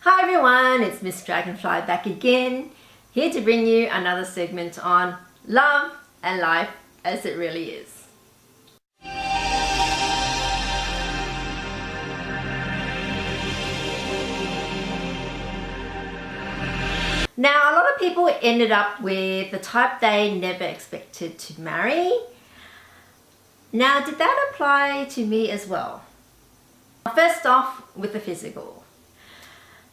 Hi everyone, it's Miss Dragonfly back again, here to bring you another segment on love and life as it really is. Now, a lot of people ended up with the type they never expected to marry. Now, did that apply to me as well? First off, with the physical.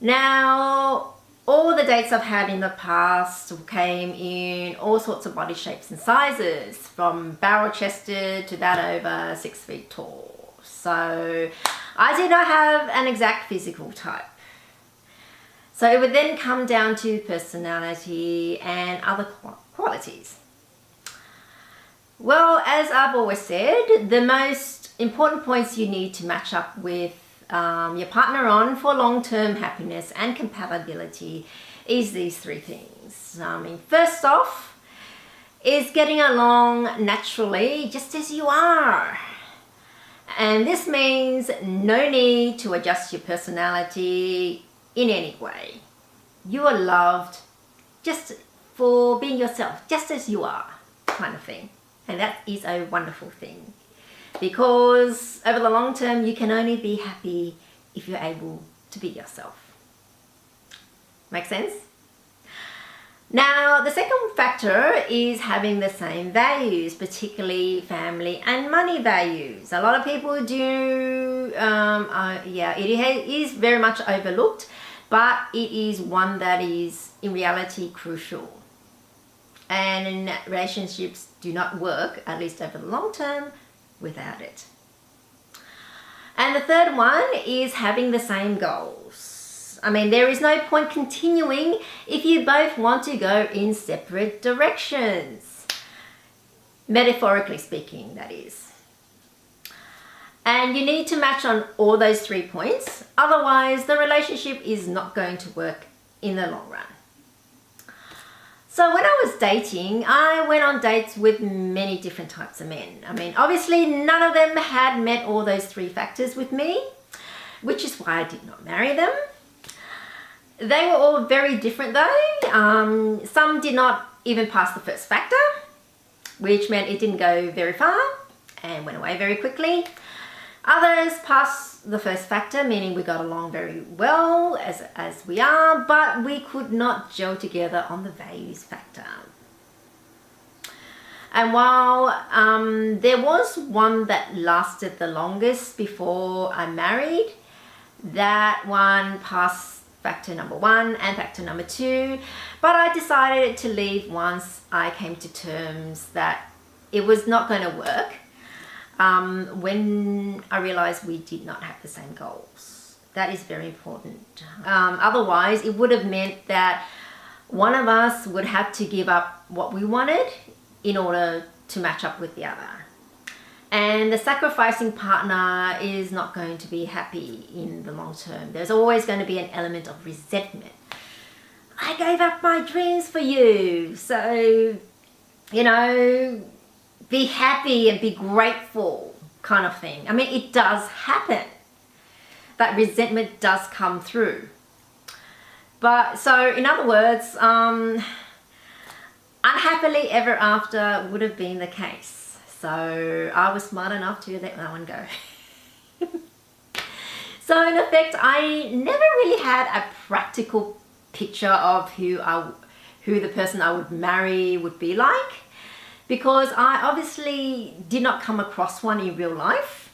Now, all the dates I've had in the past came in all sorts of body shapes and sizes, from barrel-chested to that over 6 feet tall. So I did not have an exact physical type. So it would then come down to personality and other qualities. Well, as I've always said, the most important points you need to match up with your partner on for long-term happiness and compatibility is these three things. First off is getting along naturally just as you are. And this means no need to adjust your personality in any way. You are loved just for being yourself, just as you are, kind of thing. And that is a wonderful thing, because over the long term you can only be happy if you're able to be yourself. Make sense? Now, the second factor is having the same values, particularly family and money values. A lot of people do, it is very much overlooked, but it is one that is in reality crucial. And relationships do not work, at least over the long term, without it. And the third one is having the same goals. There is no point continuing if you both want to go in separate directions. Metaphorically speaking, that is. And you need to match on all those 3 points, otherwise the relationship is not going to work in the long run. So when I was dating, I went on dates with many different types of men. Obviously none of them had met all those 3 factors with me, which is why I did not marry them. They were all very different though. Some did not even pass the first factor, which meant it didn't go very far and went away very quickly. Others passed the first factor, meaning we got along very well as we are, but we could not gel together on the values factor. And while there was one that lasted the longest before I married, that one passed factor number 1 and factor number 2, but I decided to leave once I came to terms that it was not going to work. When I realized we did not have the same goals. That is very important. Otherwise, it would have meant that one of us would have to give up what we wanted in order to match up with the other. And the sacrificing partner is not going to be happy in the long term. There's always going to be an element of resentment. I gave up my dreams for you, so, be happy and be grateful, kind of thing. It does happen. That resentment does come through. But so, in other words, unhappily ever after would have been the case. So I was smart enough to let that one go. So in effect, I never really had a practical picture of who the person I would marry would be like, because I obviously did not come across one in real life,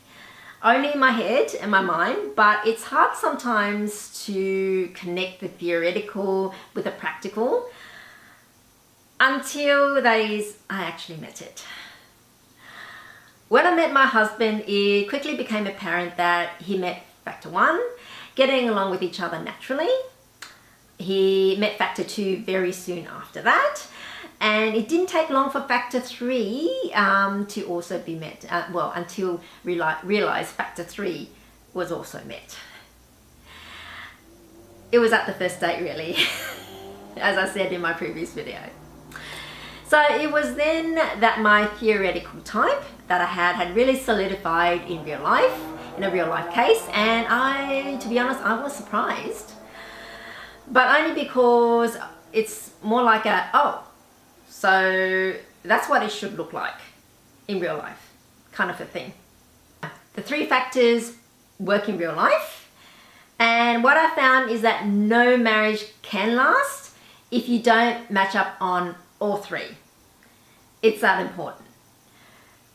only in my head and my mind. But it's hard sometimes to connect the theoretical with the practical until that is, I actually met it. When I met my husband, it quickly became apparent that he met factor 1, getting along with each other naturally. He met factor 2 very soon after that. And it didn't take long for factor 3 to also be met, until realized factor 3 was also met. It was at the first date, really, as I said in my previous video. So it was then that my theoretical type that I had really solidified in real life, in a real life case, and to be honest, I was surprised. but only because it's more like a, oh, so that's what it should look like in real life, kind of a thing. The 3 factors work in real life, and what I found is that no marriage can last if you don't match up on all 3. It's that important.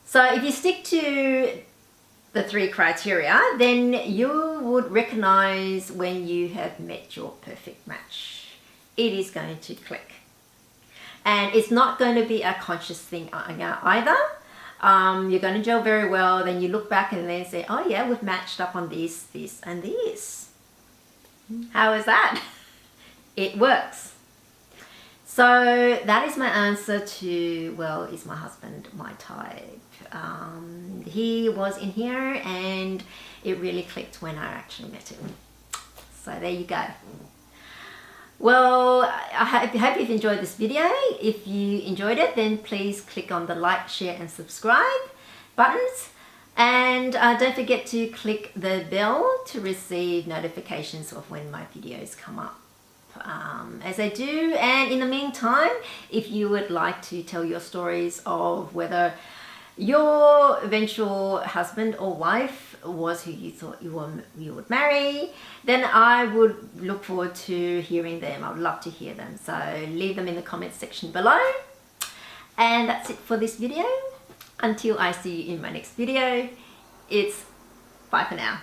So if you stick to the 3 criteria, then you would recognize when you have met your perfect match. It is going to click. And it's not going to be a conscious thing either. You're going to gel very well, then you look back and then say, oh yeah, we've matched up on this, this and this. How is that? It works. So that is my answer to, well, is my husband my type? He was in here and it really clicked when I actually met him. So there you go. Well, I hope you've enjoyed this video. If you enjoyed it, then please click on the like, share and subscribe buttons. And don't forget to click the bell to receive notifications of when my videos come up. As I do. And in the meantime, if you would like to tell your stories of whether your eventual husband or wife was who you thought you would marry, then I would look forward to hearing them. I would love to hear them. So leave them in the comments section below. And that's it for this video. Until I see you in my next video, it's bye for now.